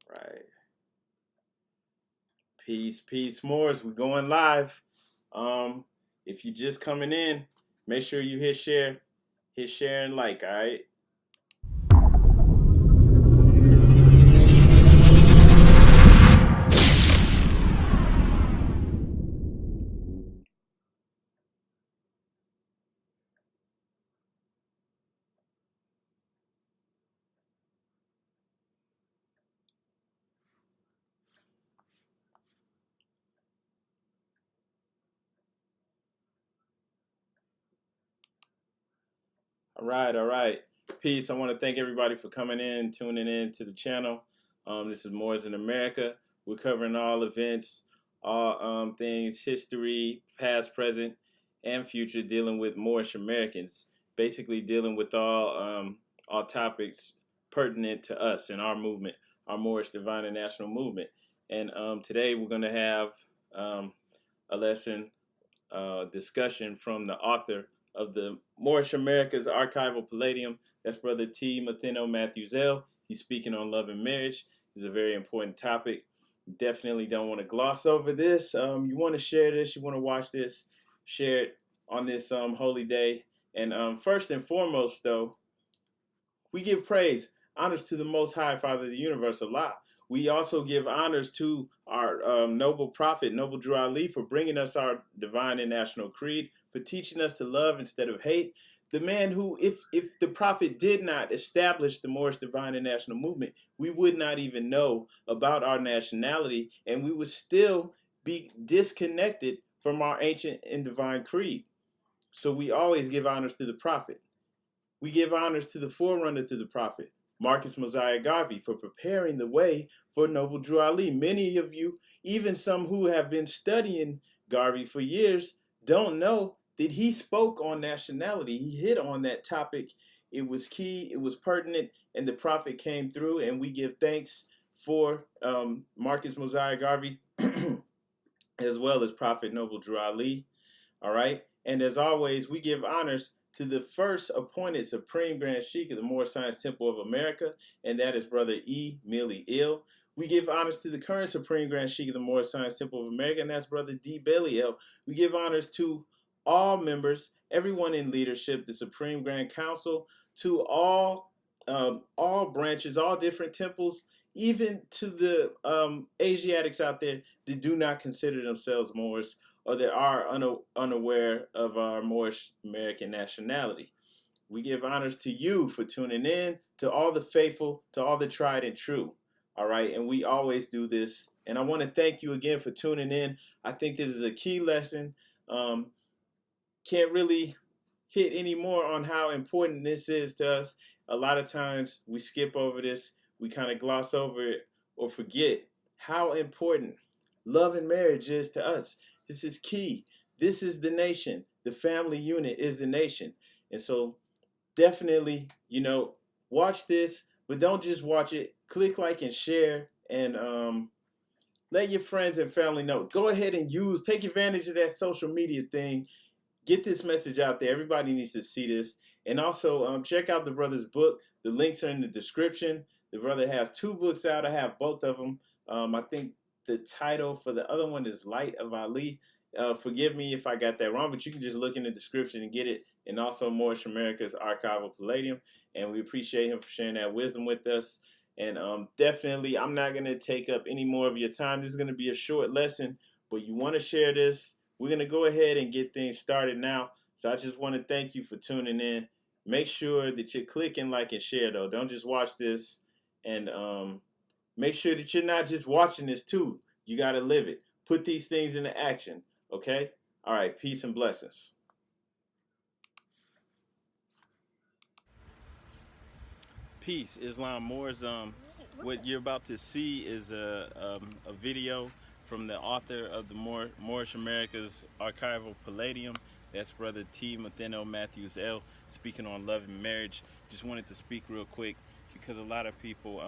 Right. Peace, peace, Moors. We're going live. If you're just coming in, make sure you hit share and like. All right. All right, all right. Peace. I want to thank everybody for coming in, tuning in to the channel. This is Moors in America. We're covering all events, all things, history, past, present, and future, dealing with Moorish Americans. Basically, dealing with all topics pertinent to us and our movement, our Moorish Divine and National Movement. And today we're going to have a lesson discussion from the author of the Moorish America's Archival Palladium. That's Brother Matheno Matthews. He's speaking on love and marriage. It's a very important topic. You definitely don't want to gloss over this. You want to share this. You want to watch this. Share it on this holy day. And first and foremost, though, we give praise, honors to the Most High Father of the universe, Allah. We also give honors to our noble prophet, Noble Drew Ali, for bringing us our divine and national creed, for teaching us to love instead of hate. The man who, if the prophet did not establish the Moorish divine and national movement, we would not even know about our nationality, and we would still be disconnected from our ancient and divine creed. So we always give honors to the prophet. We give honors to the forerunner to the prophet, Marcus Mosiah Garvey, for preparing the way for Noble Drew Ali. Many of you, even some who have been studying Garvey for years, don't know that he spoke on nationality. He hit on that topic. It was key, it was pertinent, and the prophet came through, and we give thanks for Marcus Mosiah Garvey as well as Prophet Noble Drew Ali. All right. And as always, we give honors to the first appointed Supreme Grand Sheikh of the Moorish Science Temple of America, and that is Brother E. Millie Ill. We give honors to the current Supreme Grand Sheikh of the Moorish Science Temple of America, and that's Brother D. Bailey Ill. We give honors to all members, everyone in leadership, the Supreme Grand Council, to all branches, all different temples, even to the Asiatics out there that do not consider themselves Moors or that are unaware of our Moorish American nationality. We give honors to you for tuning in, to all the faithful, to all the tried and true. All right, and we always do this. And I want to thank you again for tuning in. I think this is a key lesson. Can't really hit any more on how important this is to us. A lot of times we skip over this, we kind of gloss over it or forget how important love and marriage is to us. This is key. This is the nation. The family unit is the nation. And so definitely, watch this, but don't just watch it. Click like and share, and let your friends and family know. Go ahead and take advantage of that social media thing. Get this message out there. Everybody needs to see this. And also check out the brother's book. The links are in the description. The brother has 2 books out. I have both of them. I think the title for the other one is Light of Ali. Forgive me if I got that wrong, but you can just look in the description and get it. And also Moorish America's Archival Palladium. And we appreciate him for sharing that wisdom with us. And definitely, I'm not going to take up any more of your time. This is going to be a short lesson, but you want to share this. We're going to go ahead and get things started now. So I just want to thank you for tuning in. Make sure that you're clicking like and share, though. Don't just watch this. And make sure that you're not just watching this, too. You got to live it. Put these things into action. Okay? All right. Peace and blessings. Peace, Islam Moors. What you're about to see is a video from the author of the Moorish America's Archival Palladium. That's Brother Matheno Matthews speaking on love and marriage. Just wanted to speak real quick because a lot of people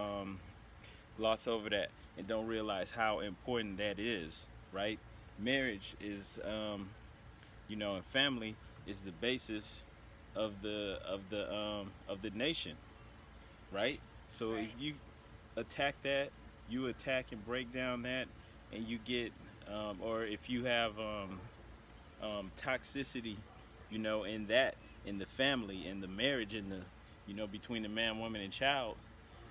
gloss over that and don't realize how important that is, right? Marriage is, and family is the basis of the nation, right? So if you attack that, you attack and break down that, and you get, or if you have toxicity, in that, in the family, in the marriage, in the, between the man, woman, and child,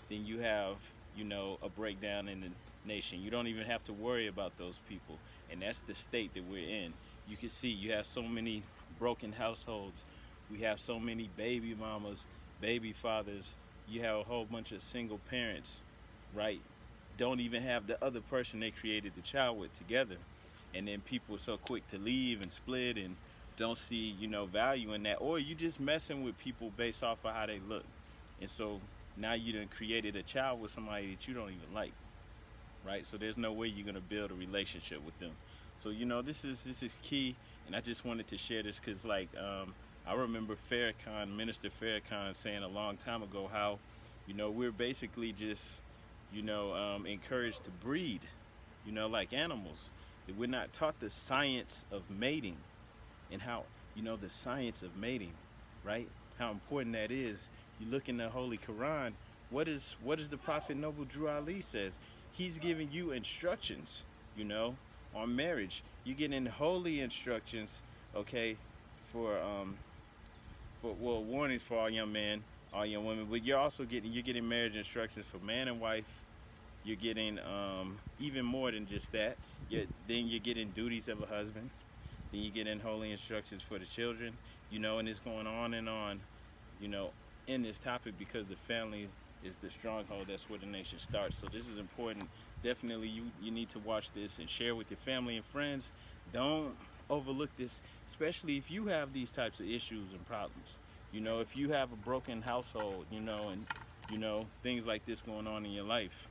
then you have, a breakdown in the nation. You don't even have to worry about those people, and that's the state that we're in. You can see you have so many broken households. We have so many baby mamas, baby fathers. You have a whole bunch of single parents, right? Don't even have the other person they created the child with together. And then people are so quick to leave and split and don't see, value in that. Or you just messing with people based off of how they look. And so now you done created a child with somebody that you don't even like, right? So there's no way you're gonna build a relationship with them. So this is key, and I just wanted to share this because I remember Minister Farrakhan saying a long time ago how we're basically just encouraged to breed, like animals. That we're not taught the science of mating, and how the science of mating, right? How important that is. You look in the Holy Quran. What is the Prophet Noble Drew Ali says? He's giving you instructions, on marriage. You're getting holy instructions, okay, for warnings for all young men, all young women, but you're getting marriage instructions for man and wife. You're getting even more than just that. Then you're getting duties of a husband. Then you're getting holy instructions for the children, and it's going on and on, in this topic, because the family is the stronghold. That's where the nation starts. So this is important. Definitely you need to watch this and share with your family and friends. Don't overlook this, especially if you have these types of issues and problems. If you have a broken household, and things like this going on in your life,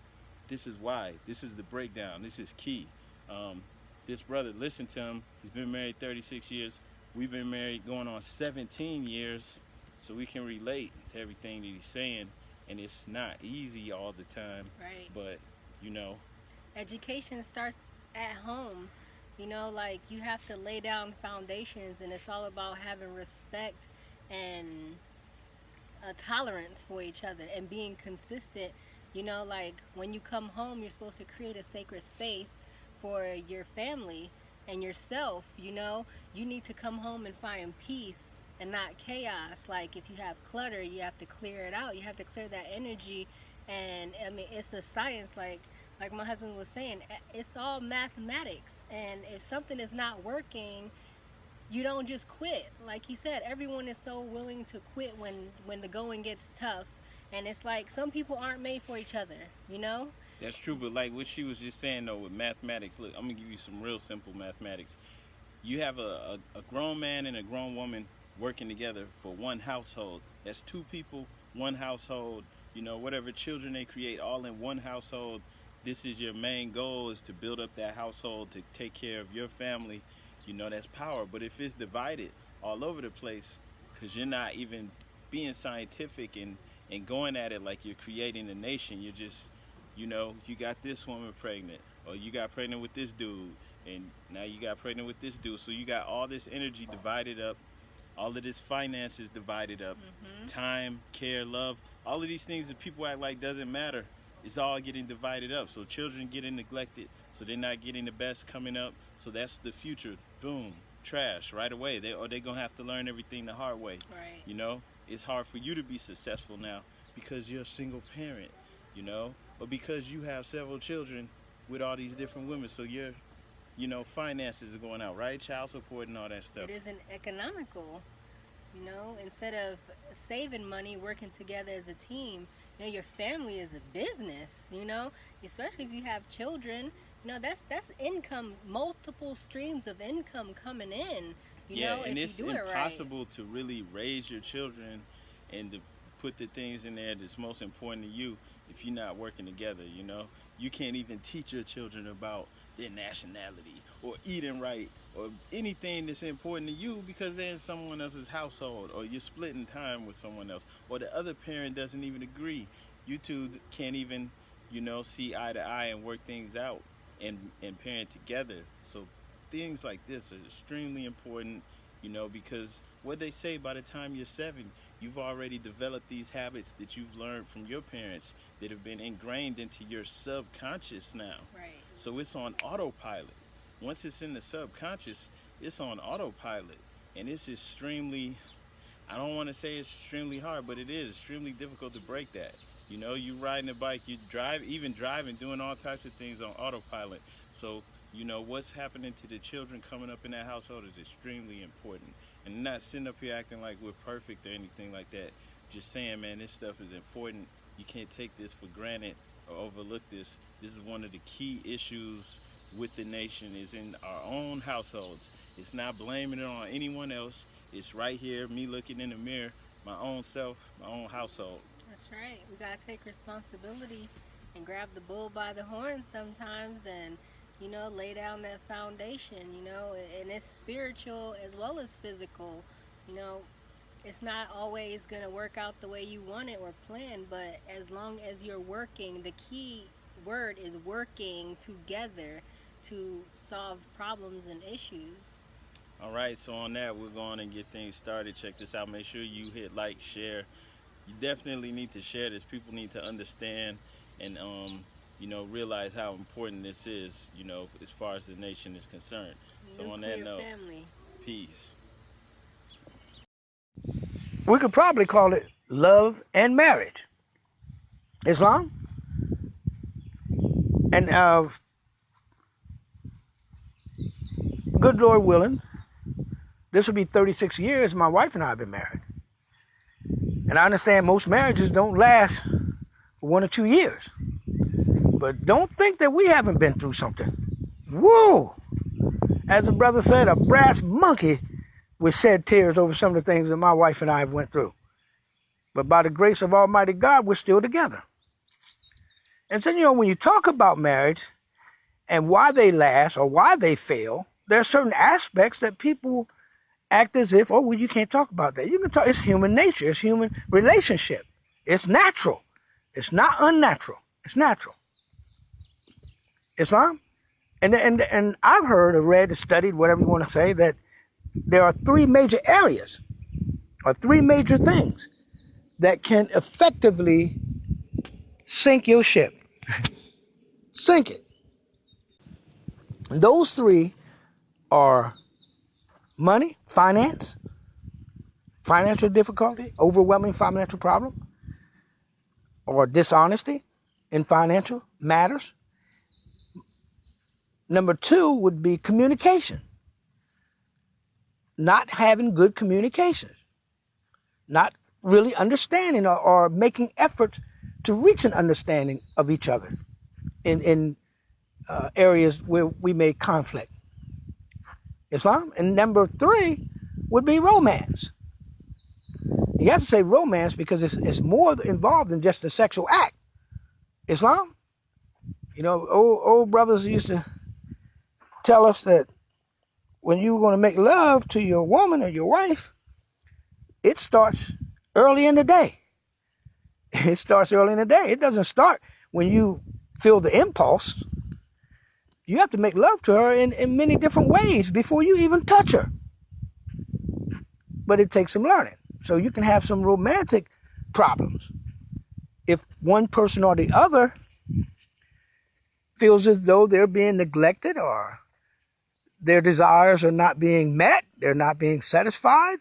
this is why. This is the breakdown. This is key. This brother, listen to him. He's been married 36 years. We've been married going on 17 years, so we can relate to everything that he's saying. And it's not easy all the time. Right. But, education starts at home. Like you have to lay down foundations, and it's all about having respect and a tolerance for each other and being consistent. Like when you come home, you're supposed to create a sacred space for your family and yourself. You need to come home and find peace and not chaos. Like if you have clutter, you have to clear it out. You have to clear that energy. And I mean, it's a science. Like my husband was saying, it's all mathematics. And if something is not working, you don't just quit. Like he said, everyone is so willing to quit when the going gets tough. And it's like some people aren't made for each other, That's true, but like what she was just saying though with mathematics, look, I'm gonna give you some real simple mathematics. You have a grown man and a grown woman working together for one household. That's two people, one household, whatever children they create, all in one household. This is your main goal, is to build up that household, to take care of your family. That's power. But if it's divided all over the place, because you're not even being scientific and going at it like you're creating a nation, you're just, you got this woman pregnant, or you got pregnant with this dude, and now you got pregnant with this dude. So you got all this energy divided up, all of this finances divided up, time, care, love, all of these things that people act like doesn't matter. It's all getting divided up. So children getting neglected, so they're not getting the best coming up. So that's the future. Boom, trash right away. They're gonna have to learn everything the hard way. Right. It's hard for you to be successful now because you're a single parent, or because you have several children with all these different women. So your, finances are going out, right? Child support and all that stuff. It isn't economical. Instead of saving money, working together as a team, your family is a business, especially if you have children. That's income, multiple streams of income coming in. And it's impossible to really raise your children and to put the things in there that's most important to you if you're not working together. You can't even teach your children about their nationality or eating right or anything that's important to you because they're in someone else's household, or you're splitting time with someone else, or the other parent doesn't even agree. You two can't even, see eye to eye and work things out and parent together. So things like this are extremely important, because what they say, by the time you're 7, You've already developed these habits that you've learned from your parents that have been ingrained into your subconscious now. Right. So it's on autopilot. Once it's in the subconscious, it's on autopilot. And it's extremely, I don't want to say it's extremely hard, but it is extremely difficult to break that. You know, you riding a bike, you drive, even driving, doing all types of things on autopilot. So, you know, what's happening to the children coming up in that household is extremely important. And not sitting up here acting like we're perfect or anything like that. Just saying, man, this stuff is important. You can't take this for granted or overlook this. This is one of the key issues with the nation is in our own households. It's not blaming it on anyone else. It's right here, me looking in the mirror, my own self, my own household. That's right. We gotta take responsibility and grab the bull by the horn sometimes, and lay down that foundation. And it's spiritual as well as physical. You know, it's not always gonna work out the way you want it or plan, but as long as you're working, the key word is working together to solve problems and issues. All right, so on that, we're going to get things started. Check this out. Make sure you hit like, share. You definitely need to share this. People need to understand and, realize how important this is, as far as the nation is concerned. So on that Nuclear note, family. peace. We could probably call it love and marriage. Islam. And good Lord willing, this will be 36 years my wife and I have been married. And I understand most marriages don't last for 1 or 2 years. But don't think that we haven't been through something. Woo! As the brother said, a brass monkey would shed tears over some of the things that my wife and I have went through. But by the grace of Almighty God, we're still together. And so, when you talk about marriage and why they last or why they fail, there are certain aspects that people act as if, oh, well, you can't talk about that. You can talk. It's human nature. It's human relationship. It's natural. It's not unnatural. It's natural. Islam? And I've heard or read or studied, whatever you want to say, that there are 3 major areas or 3 major things that can effectively sink your ship. Sink it. And those 3 are money, finance, financial difficulty, overwhelming financial problem, or dishonesty in financial matters. Number 2 would be communication. Not having good communication. Not really understanding or making efforts to reach an understanding of each other in areas where we may conflict. Islam. And number 3 would be romance. You have to say romance because it's more involved than just a sexual act. Islam. Old brothers used to tell us that when you're going to make love to your woman or your wife, it starts early in the day. It starts early in the day. It doesn't start when you feel the impulse. You have to make love to her in many different ways before you even touch her. But it takes some learning. So you can have some romantic problems if one person or the other feels as though they're being neglected or their desires are not being met, they're not being satisfied.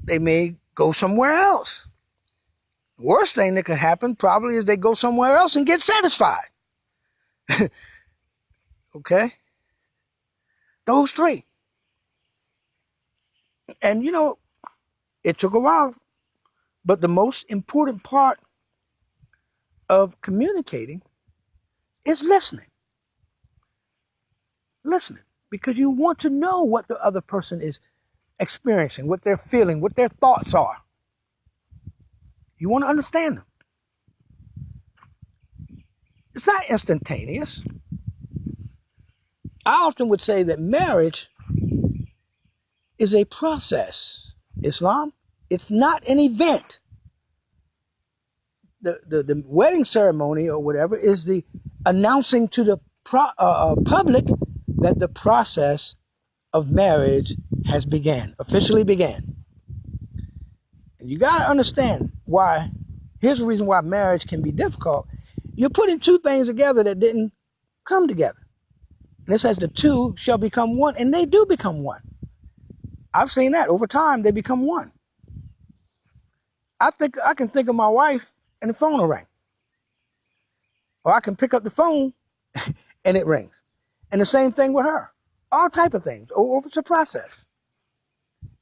They may go somewhere else. Worst thing that could happen probably is they go somewhere else and get satisfied. Okay? Those 3. And it took a while, but the most important part of communicating is listening. Listening. Because you want to know what the other person is experiencing, what they're feeling, what their thoughts are. You want to understand them. It's not instantaneous. I often would say that marriage is a process. Islam, it's not an event. The wedding ceremony or whatever is the announcing to the public that the process of marriage has officially began. And you got to understand why. Here's the reason why marriage can be difficult. You're putting two things together that didn't come together. And it says the two shall become one, and they do become one. I've seen that over time. They become one. I can think of my wife and the phone will ring. Or I can pick up the phone and it rings. And the same thing with her. All type of things. Or it's a process.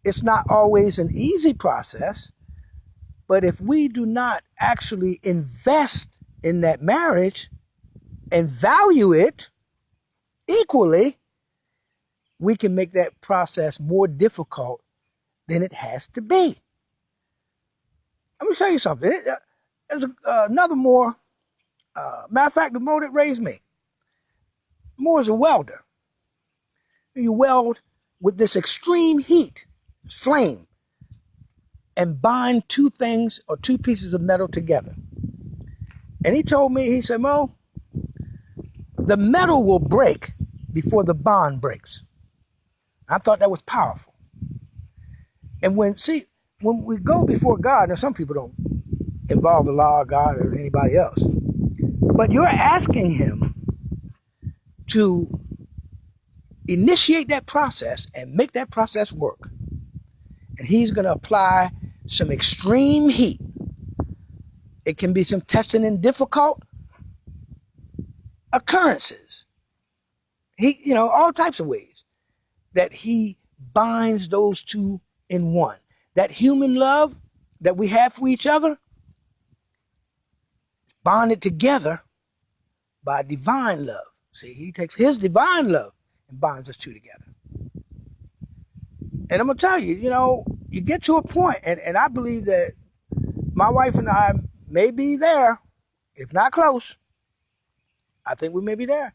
It's not always an easy process, but if we do not actually invest in that marriage and value it equally, we can make that process more difficult than it has to be. Let me show you something. There's another Moor. Matter of fact, the Moor that raised me. Moor is a welder. You weld with this extreme heat, flame, and bind two things or two pieces of metal together. And he told me, he said, Mo, the metal will break before the bond breaks. I thought that was powerful. And when we go before God, now some people don't involve the law of God or anybody else, but you're asking him to initiate that process and make that process work. And he's going to apply some extreme heat. It can be some testing in difficult occurrences. All types of ways that he binds those two in one. That human love that we have for each other, bonded together by divine love. See, he takes his divine love and binds us two together. And I'm going to tell you, you get to a point, and I believe that my wife and I may be there, if not close. I think we may be there,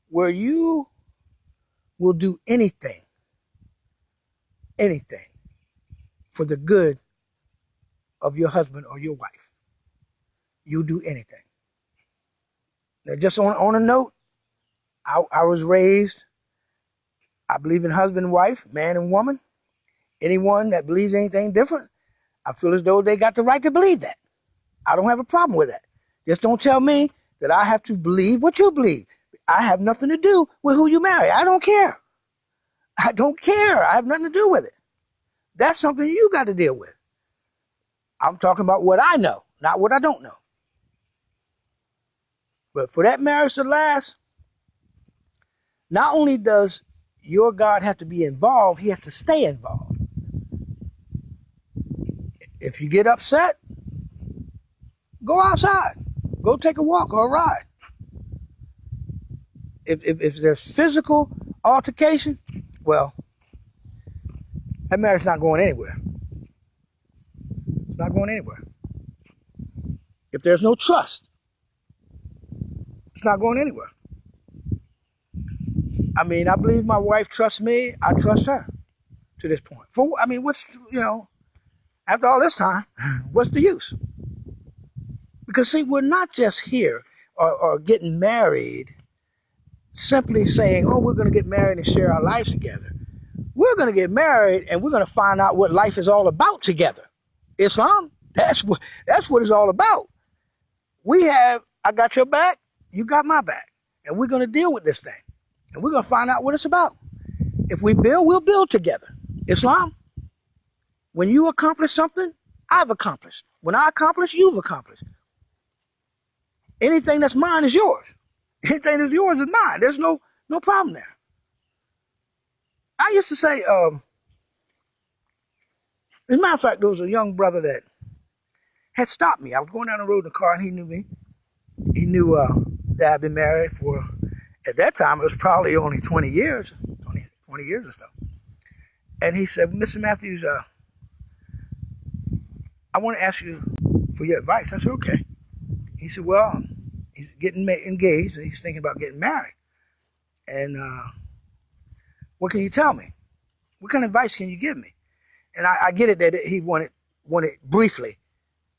where you will do anything for the good of your husband or your wife. You'll do anything. Now, just on a note, I was raised, I believe in husband and wife, man and woman. Anyone that believes anything different, I feel as though they got the right to believe that. I don't have a problem with that. Just don't tell me that I have to believe what you believe. I have nothing to do with who you marry. I don't care. I don't care. I have nothing to do with it. That's something you got to deal with. I'm talking about what I know, not what I don't know. But for that marriage to last, not only does your God have to be involved, he has to stay involved. If you get upset, go outside. Go take a walk or a ride. If there's physical altercation, well, that marriage's not going anywhere. It's not going anywhere. If there's no trust, it's not going anywhere. I mean, I believe my wife trusts me. I trust her to this point. After all this time, what's the use? Because, see, we're not just here or getting married simply saying, oh, we're going to get married and share our lives together. We're going to get married and we're going to find out what life is all about together. Islam, that's what it's all about. I got your back, you got my back. And we're going to deal with this thing. And we're going to find out what it's about. If we build, we'll build together. Islam, when you accomplish something, I've accomplished. When I accomplish, you've accomplished. Anything that's mine is yours. Anything that's yours is mine. There's no problem there. I used to say, as a matter of fact, there was a young brother that had stopped me. I was going down the road in the car and he knew me. He knew that I'd been married for, at that time, it was probably only 20 years or so. And he said, Mr. Matthews, I want to ask you for your advice. I said, okay. He said, well, he's getting engaged and he's thinking about getting married. And what can you tell me? What kind of advice can you give me? And I get it that he wanted briefly.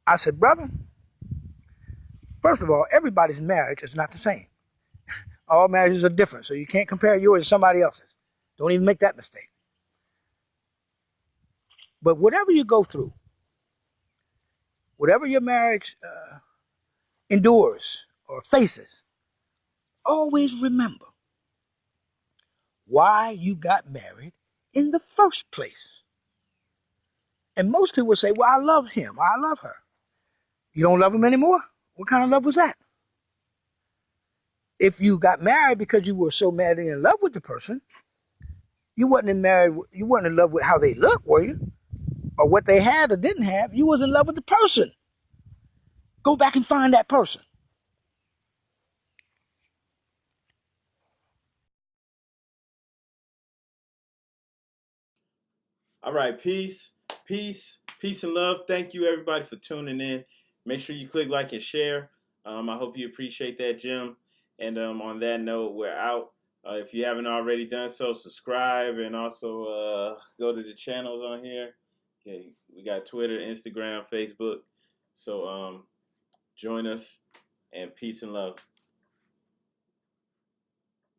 I said, brother, first of all, everybody's marriage is not the same. All marriages are different, so you can't compare yours to somebody else's. Don't even make that mistake. But whatever you go through, whatever your marriage endures or faces, always remember why you got married in the first place. And most people say, well, I love him, I love her. You don't love him anymore? What kind of love was that? If you got married because you were so madly in love with the person, you weren't in love with how they looked, were you? Or what they had or didn't have. You was in love with the person. Go back and find that person. All right, peace, peace and love. Thank you everybody for tuning in. Make sure you click like and share. I hope you appreciate that, Jim. And on that note, we're out. If you haven't already done so, subscribe and also go to the channels on here. Okay, we got Twitter, Instagram, Facebook. So join us, and peace and love.